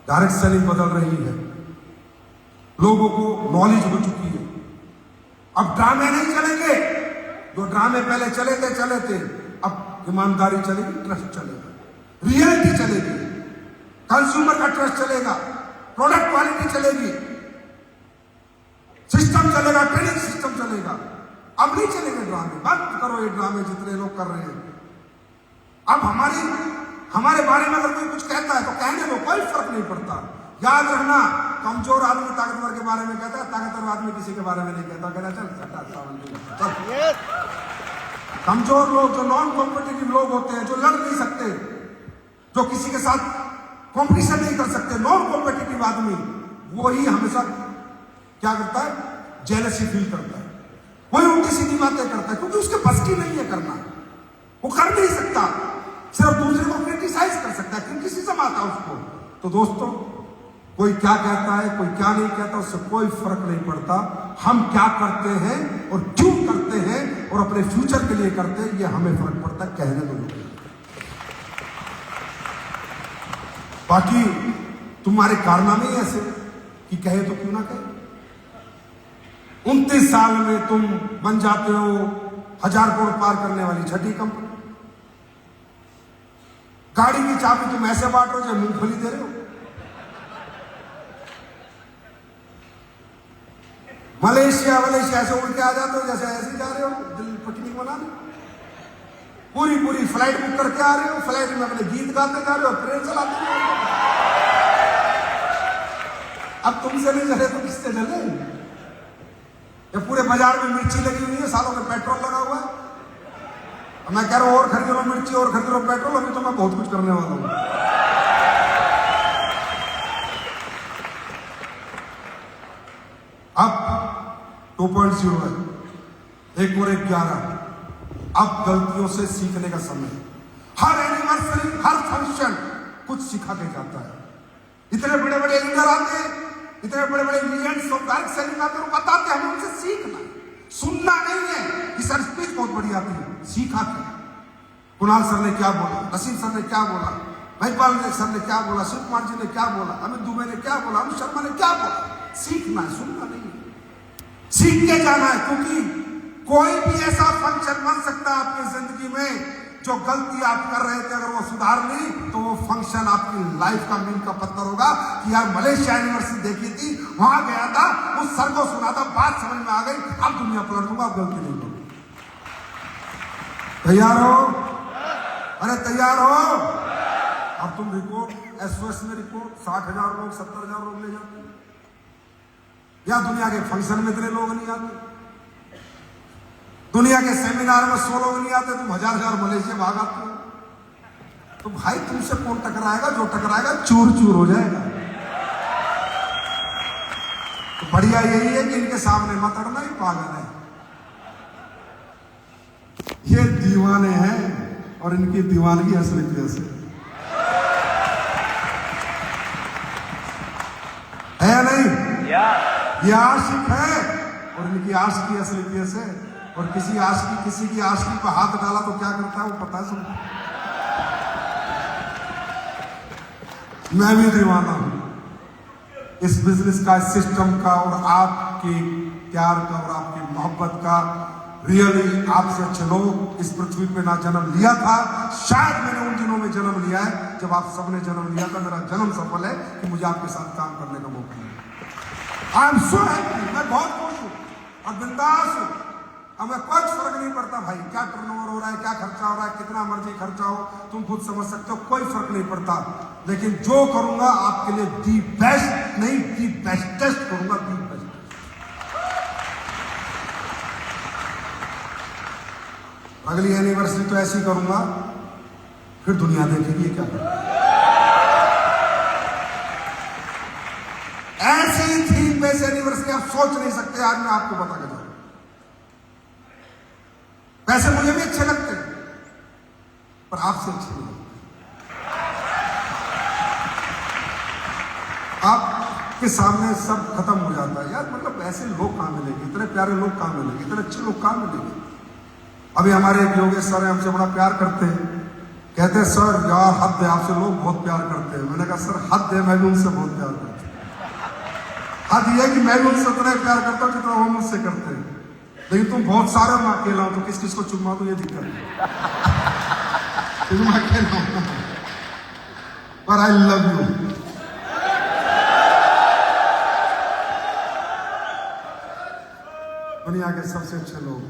डायरेक्ट सेलिंग बदल रही है, लोगों को नॉलेज हो चुकी है। अब ड्रामे नहीं चलेंगे, जो ड्रामे पहले चले थे, अब ईमानदारी चलेगी, ट्रस्ट चलेगा, रियलिटी चलेगी, कंज्यूमर का ट्रस्ट चलेगा, प्रोडक्ट क्वालिटी चलेगी, सिस्टम चलेगा, ट्रेनिंग सिस्टम चलेगा। अब नहीं चलेंगे ड्रामे, बंद करो ये ड्रामे जितने लोग कर रहे हैं। अब हमारे बारे में अगर कोई कुछ कहता है तो कहने दो, कोई फर्क नहीं पड़ता। याद रखना, कमजोर आदमी ताकतवर के बारे में कहता है, ताकतवर आदमी किसी के बारे में नहीं कहता, कहता चल। कमजोर लोग, जो नॉन कॉम्पिटिटिव लोग होते हैं, जो लड़ नहीं सकते, जो किसी के साथ कॉम्पिटिशन नहीं कर सकते, नॉन कॉम्पिटिटिव आदमी, वो ही हमेशा क्या करता है, जेलसी फील करता है, वही उल्टी सीधी बातें करता है, क्योंकि उसके बस की नहीं है करना, वो कर नहीं सकता, सिर्फ दूसरे को क्रिटिसाइज कर सकता है, क्रिटिसिज्म आता है उसको। तो दोस्तों, कोई क्या कहता है, कोई क्या नहीं कहता, उससे कोई फर्क नहीं पड़ता। हम क्या करते हैं और क्यों करते हैं और अपने फ्यूचर के लिए करते हैं, ये हमें फर्क पड़ता है। कहने दो लोग, बाकी तुम्हारे कारनामे ही ऐसे कि कहे तो क्यों ना कहे। 29 साल में तुम बन जाते हो 1000 करोड़ पार करने वाली छठी कंपनी। गाड़ी की चाबी तुम ऐसे बांट रहे हो जैसे मूंगफली दे रहे हो। मलेशिया ऐसे उड़ के आ जाते हो जैसे ऐसे जा रहे हो दिल पिकनिक मनाने। पूरी फ्लाइट बुक करके आ रहे हो, फ्लाइट में अपने गीत गाते जा रहे हो, ट्रेन चलाते जा रहे हो। अब तुमसे नहीं चले तो किससे चले? ये पूरे बाजार में मिर्ची लगी हुई है, सालों में पेट्रोल लगा हुआ है। मैं कह रहा हूं और खरीद लो मिर्ची और खरीद लो पेट्रोल, अभी तो मैं बहुत कुछ करने वाला हूं। अब 2.0 है, 1 और 1 11। अब गलतियों से सीखने का समय। हर एनिवर्सरी, हर फंक्शन कुछ सिखा के जाता है। इतने बड़े बड़े लीडर आते हैं, इतने बड़े बड़े लीजेंड्स ऑफ डायरेक्ट सेलिंग आते हैं, बताते हैं, हमें उनसे सीखना है, सुनना नहीं है कि सर स्पीच बहुत बढ़िया थी, सीखा था। कुणाल सर ने क्या बोला, नसीम सर ने क्या बोला, महिपाल सर ने क्या बोला, शिव कुमार जी ने क्या बोला, अमित दुबे ने क्या बोला, अमित शर्मा ने क्या बोला। सीखना है, सुनना नहीं है, सीख के जाना है। क्योंकि कोई भी ऐसा फंक्शन बन सकता है आपकी जिंदगी में, जो गलती आप कर रहे थे अगर वो सुधार ली तो वो फंक्शन आपकी लाइफ का मील का पत्थर होगा। कि यार मलेशिया यूनिवर्सिटी देखी थी, वहां गया था, उस सर को सुना था, बात समझ में आ गई, अब दुनिया पलट दूंगा, अब गलती नहीं करूंगा। तैयार हो? अरे तैयार हो? अब तुम रिपोर्ट एसओएस में रिपोर्ट 60,000 लोग 70,000 लोग ले जाते हैं, या दुनिया के फंक्शन में इतने लोग नहीं आते, दुनिया के सेमिनार में 100 लोग नहीं आते, तुम 1000 मलेशिया भाग आते हो। तो भाई तुमसे कौन टकराएगा? जो टकराएगा चूर चूर हो जाएगा। तो बढ़िया यही है कि इनके सामने मत अड़ना, ही पागल है, ये दीवाने हैं और इनकी दीवानगी असलियत से है या नहीं? ये आशिक है और इनकी आशिकी असलियत से। और किसी की आशिकी पर हाथ डाला तो क्या करता है वो पता है सबको। मैं भी दीवाना हूं इस बिजनेस का, इस सिस्टम का, और आपके प्यार का और आपकी मोहब्बत का। रियली आपसे अच्छे लोग इस पृथ्वी पे ना जन्म लिया था। शायद मैंने उन दिनों में जन्म लिया है जब आप सबने जन्म लिया था। मेरा जन्म सफल है कि मुझे आपके साथ काम करने का मौका मिला। आई एम सो हैप्पी, मैं बहुत खुश हूं और बिंदास हूं। हमें कुछ फर्क नहीं पड़ता भाई क्या टर्नओवर हो रहा है, क्या खर्चा हो रहा है, कितना मर्जी खर्चा हो, तुम खुद समझ सकते हो, कोई फर्क नहीं पड़ता। लेकिन जो करूंगा आपके लिए दी बेस्ट नहीं, दी बेस्टेस्ट करूंगा, दी बेस्ट। अगली एनिवर्सरी तो ऐसी करूंगा फिर दुनिया देखेगी ये क्या कर रहा है। ऐसी थीम बेस एनिवर्सरी आप सोच नहीं सकते। आज मैं आपको बता के जाऊं, वैसे मुझे भी अच्छे लगते हैं पर आपसे अच्छे नहीं लगते। आपके सामने सब खत्म हो जाता है यार। मतलब ऐसे लोग कहां मिलेंगे, इतने प्यारे लोग कहां मिलेंगे, इतने अच्छे लोग कहां मिलेंगे। अभी हमारे एक योगेश सर हमसे बड़ा प्यार करते हैं, कहते हैं सर यार हद है, आपसे लोग बहुत प्यार करते हैं। मैंने कहा सर हद है, मैं भी उनसे बहुत प्यार करता हूं। हद यह कि मैं भी उनसे उतना प्यार करता हूं जितना वो मुझसे करते हैं। लेकिन तुम बहुत सारे, मैं अकेला हूं तो किस किस को चुम्मा तो ये दिक्कत है। मैं अकेला हूं पर आई लव यू। दुनिया के सबसे अच्छे लोग।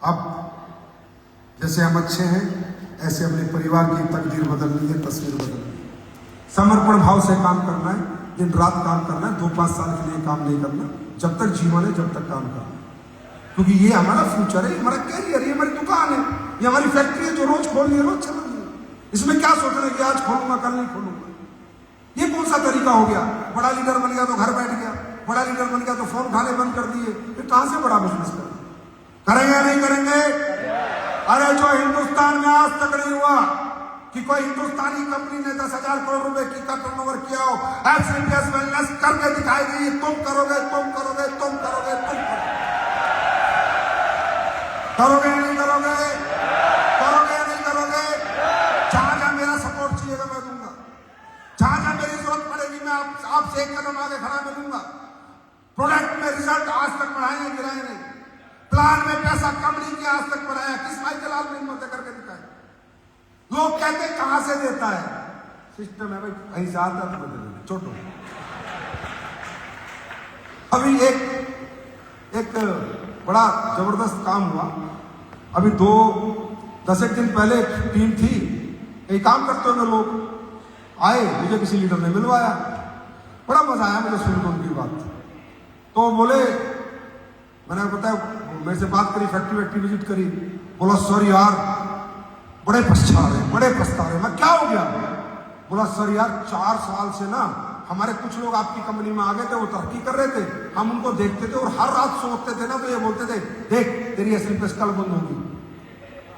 अब जैसे हम अच्छे हैं ऐसे अपने परिवार की तकदीर बदलनी है, तस्वीर बदलनी है। समर्पण भाव से काम करना है, दिन रात काम करना है, 2-5 साल के लिए काम नहीं करना। जब तक जीवन है जब तक काम करना, क्योंकि ये हमारा फ्यूचर है, हमारा कैरियर है, हमारी दुकान है, ये हमारी फैक्ट्री है जो रोज खोलनी है, रोज चलानी है। इसमें क्या सोचना कि आज खोलूंगा कल नहीं खोलूंगा। ये कौन सा तरीका हो गया? बड़ा लीडर बन गया तो घर बैठ गया, बड़ा लीडर बन गया तो फोन उठाने बंद कर दिए। फिर कहां से बड़ा बिजनेस करेंगे या नहीं करेंगे? अरे जो हिंदुस्तान में आज तक नहीं हुआ कि कोई हिंदुस्तानी कंपनी ने 10,000 करोड़ रुपए की का टर्नओवर किया हो, एफसीपीएस वेलनेस करके दिखाएगी। तुम करोगे, तुम करोगे, तुम करोगे, तुम करोगे या नहीं करोगे? करोगे या नहीं करोगे? जहां जहां मेरा सपोर्ट चाहिएगा मैं दूंगा, जहां जहां मेरी जरूरत पड़ेगी मैं आपसे एक कदम आगे खड़ा मिलूंगा। प्रोडक्ट में रिजल्ट आज तक बढ़ाए नहीं, गिराए नहीं। प्लान में पैसा कम नहीं किया, आज तक बढ़ाया। किस भाई के लाल में हिम्मत करके दिखाए। लोग कहते कहां से देता है? सिस्टम है भाई, कहीं से आता तो दे देना छोटो। अभी एक बड़ा जबरदस्त काम हुआ। अभी 10 दिन पहले टीम थी, एक काम करते हुए लोग आए, मुझे किसी लीडर ने मिलवाया। बड़ा मजा आया मुझे सुनकर उनकी बात। तो बोले, मैंने बताया, मेरे से बात करी, फैक्ट्री विजिट करी। बोला सर यार बड़े पछता रहे, बड़े पछता रहे। मैं क्या हो गया? बोला सर यार 4 साल से ना हमारे कुछ लोग आपकी कंपनी में आ गए थे, वो तरक्की कर रहे थे, हम उनको देखते थे और हर रात सोते थे ना तो ये बोलते थे देख तेरी एसएलपीएस कल बंद होगी,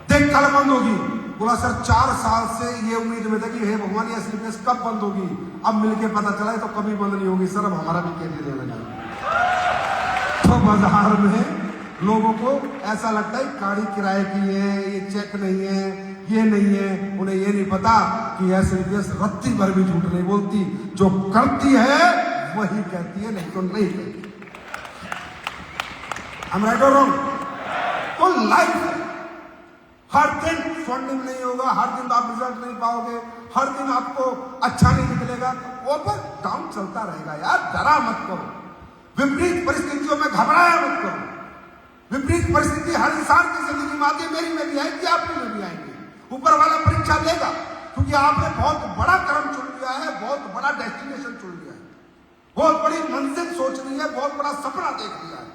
देख कल बंद होगी। बोला सर 4 साल से ये उम्मीद में था कि हे भगवान ये एसएलपीएस कब बंद होगी। अब मिलके पता चला तो कभी बंद नहीं होगी सर, अब हमारा भी केंद्र देना चाहिए। तो बाजार में लोगों को ऐसा लगता है गाड़ी किराए की है, ये चेक नहीं है, ये नहीं है। उन्हें ये नहीं पता कि एसएलपीएस रत्ती भर भी झूठ नहीं बोलती, जो करती है वही कहती है, नहीं तो नहीं कहती। I'm right or wrong? तो लाइफ हर दिन स्वर्णिम नहीं होगा, हर दिन आप रिजल्ट नहीं पाओगे, हर दिन आपको अच्छा नहीं निकलेगा, ऊपर डाउन चलता रहेगा। यार डरा मत करो, विपरीत परिस्थितियों में घबराया मत करो। विपरीत परिस्थिति हर इंसान की जिंदगी में आती है, मेरी में भी आएगी, आपकी में भी आएंगी। ऊपर वाला परीक्षा लेगा, क्योंकि आपने बहुत बड़ा कर्म चुन लिया है, बहुत बड़ा डेस्टिनेशन चुन लिया है, बहुत बड़ी मंजिल सोच ली है, बहुत बड़ा सपना देख लिया है।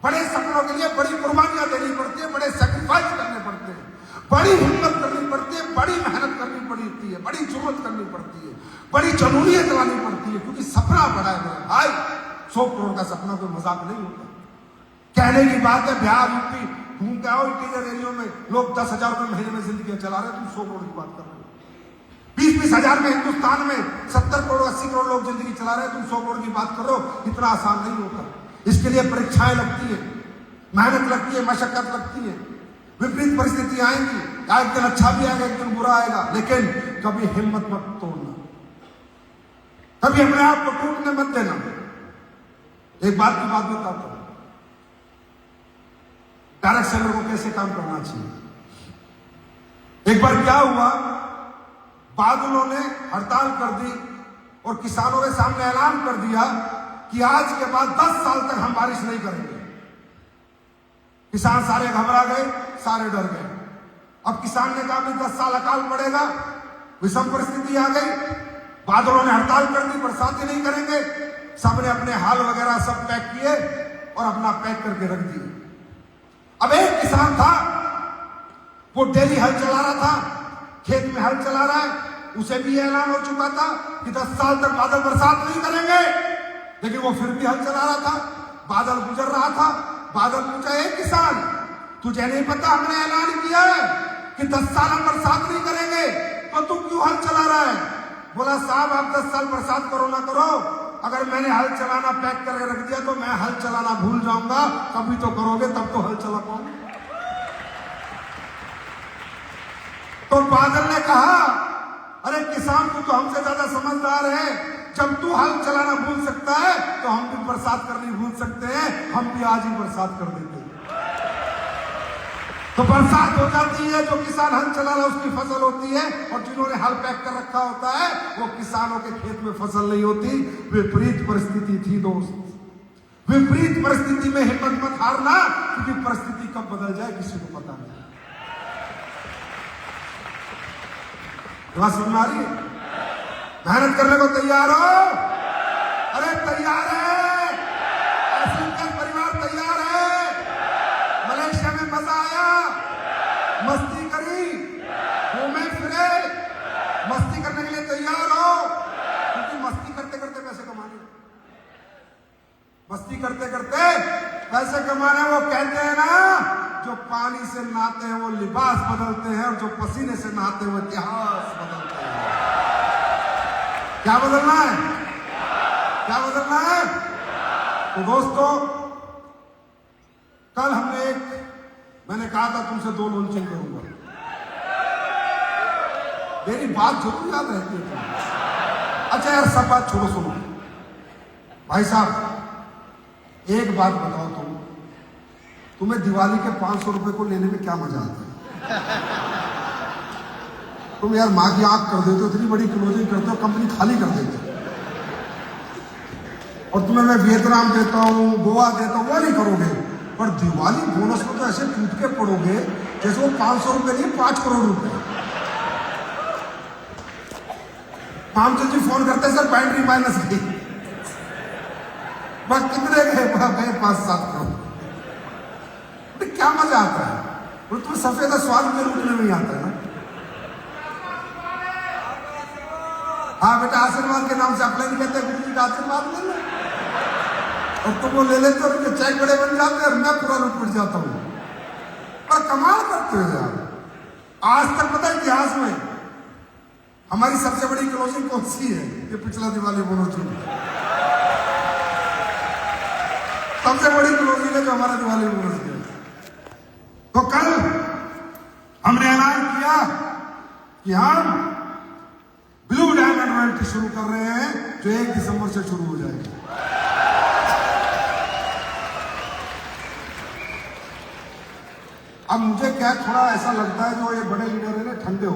बड़े सपनों के लिए बड़ी कुर्बानियां देनी पड़ती है, बड़े सेक्रीफाइस करने पड़ते हैं, बड़ी हिम्मत करनी पड़ती है, बड़ी मेहनत करनी पड़ती है, बड़ी जरूरत करनी पड़ती है, बड़ी जनूनियत लानी पड़ती है, क्योंकि सपना बड़ा है मेरा भाई। 100 करोड़ का सपना कोई मजाक नहीं होता। कहने की बात है, बिहार यूपी घूम के आओ इंटीरियर एरिया में, लोग 10,000 रुपए महीने में जिंदगी चला रहे हैं, तुम 100 करोड़ की बात कर रहे हो। 20-20 हजार में हिंदुस्तान में 70 करोड़ 80 करोड़ लोग जिंदगी चला रहे हैं, तुम 100 करोड़ की बात कर रहे हो। इतना आसान नहीं होता, इसके लिए परीक्षाएं लगती है, मेहनत लगती है, मशक्कत लगती है, विपरीत परिस्थिति आएंगी, एक दिन अच्छा भी आएगा, एक दिन बुरा आएगा। लेकिन कभी हिम्मत मत तोड़ना, कभी अपने आप को टूटने मत देना। एक बात की बात बताता हूं, डायरेक्ट सेलर को कैसे काम करना चाहिए। एक बार क्या हुआ, बादलों ने हड़ताल कर दी और किसानों के सामने ऐलान कर दिया कि आज के बाद 10 साल तक हम बारिश नहीं करेंगे। किसान सारे घबरा गए, सारे डर गए। अब किसान ने कहा कि 10 साल अकाल पड़ेगा, विषम परिस्थिति आ गई, बादलों ने हड़ताल कर दी, बरसात ही नहीं करेंगे। सबने अपने हाल वगैरह सब पैक किए और अपना पैक करके रख दिए। अब एक किसान था, वो डेली हल चला रहा था, खेत में हल चला रहा है, उसे भी ये ऐलान हो चुका था कि 10 साल तक बादल बरसात नहीं करेंगे, लेकिन वो फिर भी हल चला रहा था। बादल गुजर रहा था, बादल पूछा, एक किसान तुझे नहीं पता हमने ऐलान किया है कि 10 साल हम बरसात नहीं करेंगे, तो तू क्यों हल चला रहा है? बोला साहब आप 10 साल बरसात करो ना करो, अगर मैंने हल चलाना पैक करके रख दिया तो मैं हल चलाना भूल जाऊंगा, कभी तो करोगे तब तो हल चला पाऊंगा। तो बादल ने कहा, अरे किसान तू तो हमसे ज्यादा समझदार है, जब तू हल चलाना भूल सकता है तो हम भी बरसात करनी भूल सकते हैं, हम भी आज ही बरसात कर देते हैं। तो बरसात हो जाती है, जो किसान हल चला रहा उसकी फसल होती है, और जिन्होंने हल पैक कर रखा होता है वो किसानों के खेत में फसल नहीं होती। विपरीत परिस्थिति थी दोस्त। विपरीत परिस्थिति में हिम्मत मत हारना, क्योंकि परिस्थिति कब बदल जाए किसी को पता नहीं। बात समझ में आ रही है? मेहनत करने को तैयार हो? अरे तैयार है, परिवार तैयार है। मलेशिया में मजा आया, मस्ती करी, घूमे फिरे, मस्ती करने के लिए तैयार हो, क्योंकि मस्ती करते करते पैसे कमाने, मस्ती करते करते पैसे कमाने। वो कहते हैं ना, जो पानी से नहाते हैं वो लिबास बदलते हैं, और जो पसीने से नहाते हैं वो इतिहास बदलते हैं। क्या बदलना है? क्या बदलना है? तो दोस्तों, कल मैंने कहा था तुमसे 2 लॉन्चिंग करूंगा, मेरी बात जरूर याद रहती है तुम्हें। अच्छा यार, सब बात छोड़ो, सुनो भाई साहब, एक बात बताओ, तुम्हें दिवाली के 500 रुपए को लेने में क्या मजा आता है? तुम यार माँ की आंख कर देते हो, इतनी बड़ी क्लोजिंग करते हो, कंपनी खाली कर देते हो, और तुम्हें मैं वियतनाम देता हूँ, गोवा देता हूँ, वो नहीं करोगे, पर दिवाली बोनस को तो ऐसे टूट के पड़ोगे जैसे वो 500 रुपए नहीं 5 करोड़ रुपए। मामचंद जी फोन करते, सर बैटरी माइनस गई, बस कितने गए? 5-7 करोड़। क्या मजा आता है? और तुम्हें सबसे ज्यादा स्वाद में लूटने में ही आता है ना। हाँ बेटा, आशीर्वाद के नाम से अप्लाई नहीं कहते, गुरु जी का आशीर्वाद ले लो, और तुम वो ले लेते हो, उनके चेक बड़े बन जाते हैं, और मैं पूरा लूट जाता हूं। पर कमाल करते हो यार। आज तक पता है इतिहास में हमारी सबसे बड़ी क्लोजिंग कौन सी है? ये पिछला दिवाली बोनस जो सबसे बड़ी क्लोजिंग है, जो हमारा दिवाली बोनस है। तो कल हमने ऐलान किया कि हम ब्लू डायमंड रॉयल्टी शुरू कर रहे हैं, जो 1 दिसंबर से शुरू हो जाएगी। अब मुझे क्या थोड़ा ऐसा लगता है, जो ये बड़े लीडर है ना, ठंडे हो